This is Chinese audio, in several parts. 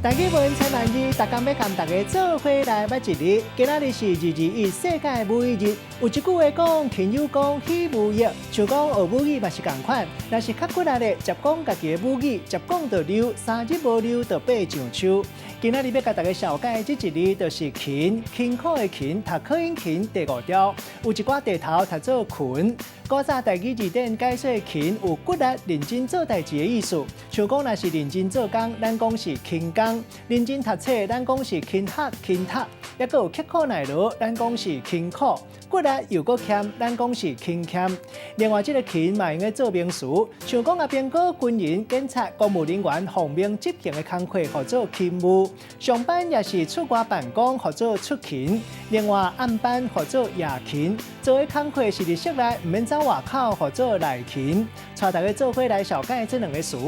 大家问千万字，大家要跟大家做伙来捌一日。今仔日是22世界母语日，有一句话讲，勤有功，戏无益。像讲学母语嘛是同款，若是较骨力的，接讲家己的母语，接讲就溜，三日无溜就爬上树。今仔日要甲大家小解这一日，就是勤，辛苦的勤，读考音勤第5条，有一寡地头读做群。古早台语字典解说勤有骨力、认真做代志的意思。像讲若是认真做工，咱讲是勤工；认真读册，咱讲是勤学勤读；也佫有刻苦耐劳，咱讲是勤苦。骨力又佫欠，咱讲是勤欠。另外，这个勤嘛用来做名词，像讲编稿、军人、警察、公务人员奉命执行的工课，或做勤务；上班也是出外办公，或做出勤。另外，暗班或做夜勤，做的工课是伫室内，唔免走外口，或做内勤。带大家做伙来小解这2个词。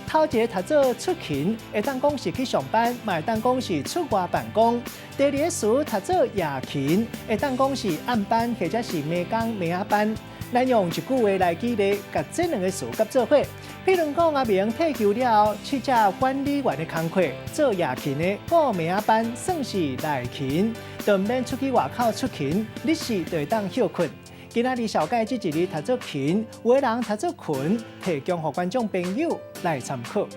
头一个读做出勤，会当讲是去上班，嘛会当讲是出外办公。第2个词读做夜勤，会当讲是暗班或者是暝工暝仔班。咱用一句话来举例，甲这2个词夹做伙。比如讲阿明退休了后，去接管理员的工课，做夜勤的顾暝仔班，算是内勤，就唔免出去外口出勤，日时就会当休困。今仔日小解这一日读做勤，有的人读做群，提供给观众朋友来参考。